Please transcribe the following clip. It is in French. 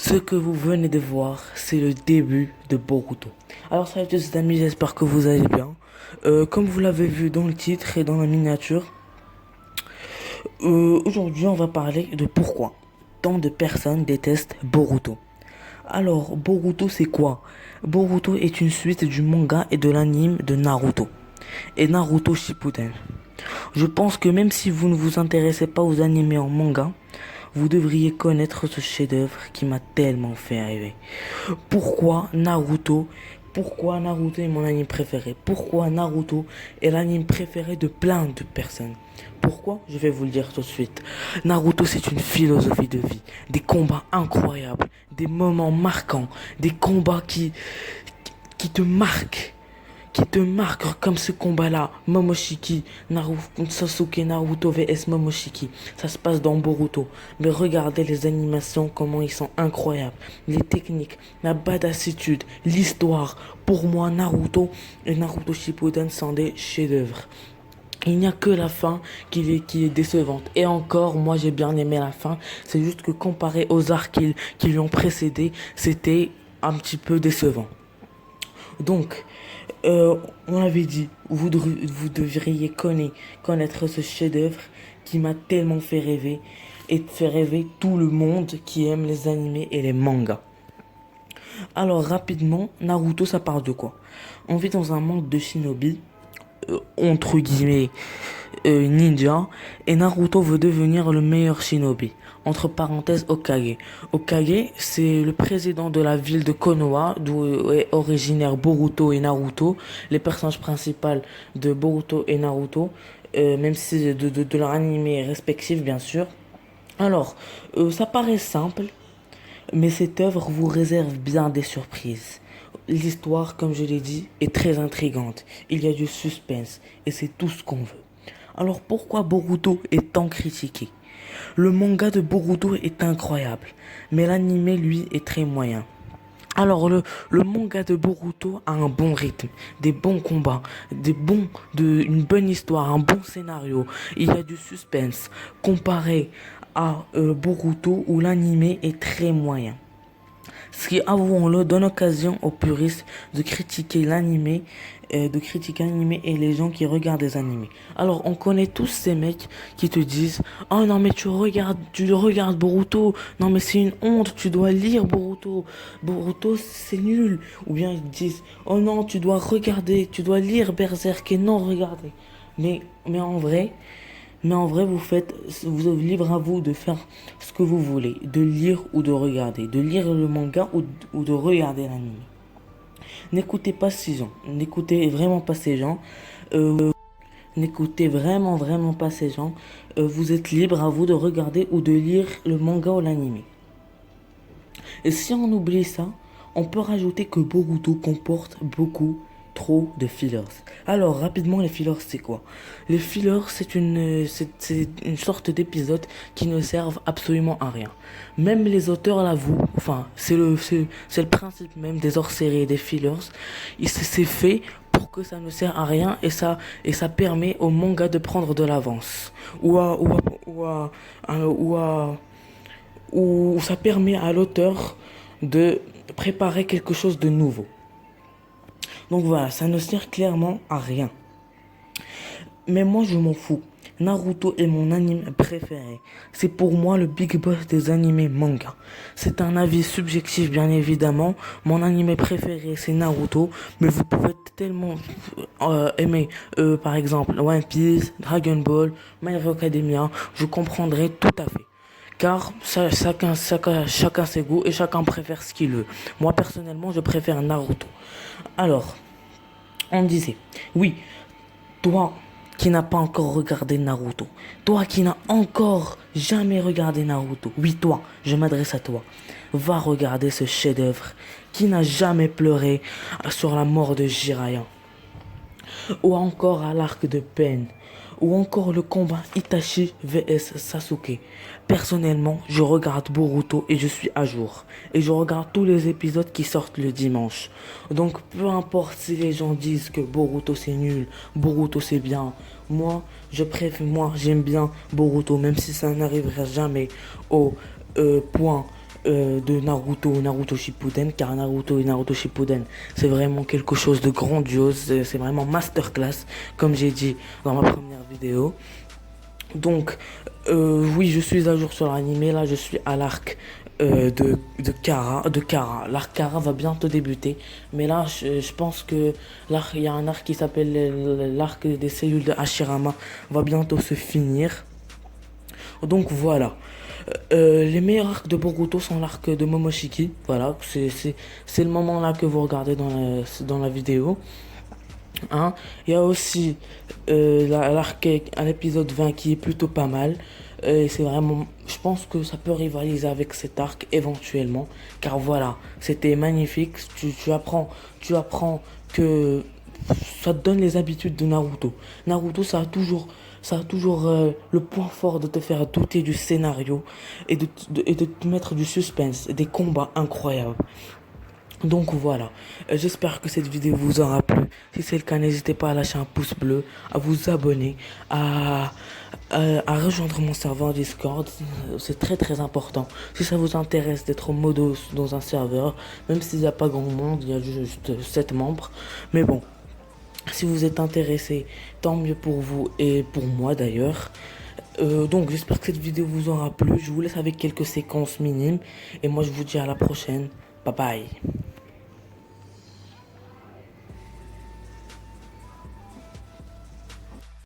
Ce que vous venez de voir, c'est le début de Boruto. Alors salut tous les amis, j'espère que vous allez bien. Comme vous l'avez vu dans le titre et dans la miniature, aujourd'hui on va parler de pourquoi tant de personnes détestent Boruto. Alors Boruto c'est quoi? Boruto est une suite du manga et de l'anime de Naruto et Naruto Shippuden. Je pense que même si vous ne vous intéressez pas aux animés en manga, vous devriez connaître ce chef-d'œuvre qui m'a tellement fait rêver. Pourquoi Naruto? Pourquoi Naruto est mon anime préféré? Pourquoi Naruto est l'anime préféré de plein de personnes? Pourquoi? Je vais vous le dire tout de suite. Naruto, c'est une philosophie de vie, des combats incroyables, des moments marquants, des combats qui te marquent, comme ce combat-là, Momoshiki, Sasuke Naruto vs Momoshiki. Ça se passe dans Boruto. Mais regardez les animations, comment ils sont incroyables. Les techniques, la badassitude, l'histoire. Pour moi, Naruto et Naruto Shippuden sont des chefs-d'œuvre. Il n'y a que la fin qui est décevante. Et encore, moi j'ai bien aimé la fin. C'est juste que comparé aux arcs qui lui ont précédé, c'était un petit peu décevant. Donc, on avait dit, vous devriez connaître ce chef-d'œuvre qui m'a tellement fait rêver et fait rêver tout le monde qui aime les animés et les mangas. Alors, rapidement, Naruto, ça parle de quoi? On vit dans un monde de shinobi, entre guillemets, ninja, et Naruto veut devenir le meilleur shinobi. Entre parenthèses, Hokage. Hokage, c'est le président de la ville de Konoha, d'où est originaire Boruto et Naruto, les personnages principaux de Boruto et Naruto, même si de leur animé respectif, bien sûr. Alors, ça paraît simple, mais cette œuvre vous réserve bien des surprises. L'histoire, comme je l'ai dit, est très intrigante. Il y a du suspense, et c'est tout ce qu'on veut. Alors pourquoi Boruto est tant critiqué? Le manga de Boruto est incroyable, mais l'anime lui est très moyen. Alors le manga de Boruto a un bon rythme, des bons combats, une bonne histoire, un bon scénario. Il y a du suspense comparé à Boruto où l'anime est très moyen. Ce qui, avouons-le, donne occasion aux puristes de critiquer l'animé, et les gens qui regardent des animés. Alors, on connaît tous ces mecs qui te disent, oh non mais tu regardes Boruto, non mais c'est une honte, tu dois lire Boruto, Boruto c'est nul. Ou bien ils disent, oh non tu dois lire Berserk et non regarder. Mais en vrai, vous êtes libre à vous de faire ce que vous voulez, de lire ou de regarder, de lire le manga ou de regarder l'anime. N'écoutez pas ces gens, n'écoutez vraiment pas ces gens, n'écoutez vraiment pas ces gens. Vous êtes libre à vous de regarder ou de lire le manga ou l'anime. Et si on oublie ça, on peut rajouter que Boruto comporte beaucoup trop de fillers. Alors rapidement, les fillers c'est quoi? Les fillers c'est une sorte d'épisode qui ne servent absolument à rien. Même les auteurs l'avouent. Enfin, c'est le principe même des hors-séries et des fillers. C'est fait pour que ça ne sert à rien et ça permet au manga de prendre de l'avance ou ça permet à l'auteur de préparer quelque chose de nouveau. Donc voilà, ça ne sert clairement à rien. Mais moi je m'en fous. Naruto est mon anime préféré. C'est pour moi le big boss des animés manga. C'est un avis subjectif bien évidemment. Mon anime préféré c'est Naruto. Mais vous pouvez tellement aimer par exemple One Piece, Dragon Ball, My Hero Academia. Je comprendrai tout à fait. Car chacun ses goûts et chacun préfère ce qu'il veut. Moi personnellement je préfère Naruto. Alors, on disait, oui, toi qui n'as pas encore regardé Naruto, toi qui n'as encore jamais regardé Naruto, oui toi, je m'adresse à toi, va regarder ce chef-d'œuvre qui n'a jamais pleuré sur la mort de Jiraiya, ou encore à l'arc de Pain, ou encore le combat Itachi vs Sasuke. Personnellement, je regarde Boruto et je suis à jour. Et je regarde tous les épisodes qui sortent le dimanche. Donc peu importe si les gens disent que Boruto c'est nul, Boruto c'est bien. Moi, j'aime bien Boruto, même si ça n'arrivera jamais au point de Naruto Shippuden, car Naruto et Naruto Shippuden, c'est vraiment quelque chose de grandiose, c'est vraiment masterclass, comme j'ai dit dans ma première vidéo. Donc, oui, je suis à jour sur l'anime. Là, je suis à l'arc de Kara. L'arc Kara va bientôt débuter. Mais là, je pense que il y a un arc qui s'appelle l'arc des cellules de Hashirama va bientôt se finir. Donc voilà. Les meilleurs arcs de Boruto sont l'arc de Momoshiki. Voilà, c'est le moment là que vous regardez dans la vidéo. Hein. Il y a aussi l'arc à l'épisode 20 qui est plutôt pas mal. C'est vraiment, je pense que ça peut rivaliser avec cet arc éventuellement. Car voilà, c'était magnifique. Tu apprends que ça te donne les habitudes de Naruto. Naruto, ça a toujours le point fort de te faire douter du scénario et de te mettre du suspense, des combats incroyables. Donc voilà, j'espère que cette vidéo vous aura plu. Si c'est le cas, n'hésitez pas à lâcher un pouce bleu, à vous abonner, à rejoindre mon serveur Discord. C'est très très important. Si ça vous intéresse d'être modo dans un serveur, même s'il n'y a pas grand monde, il y a juste 7 membres. Mais bon, si vous êtes intéressé, tant mieux pour vous et pour moi d'ailleurs. Donc j'espère que cette vidéo vous aura plu. Je vous laisse avec quelques séquences minimes. Et moi je vous dis à la prochaine. Bye bye.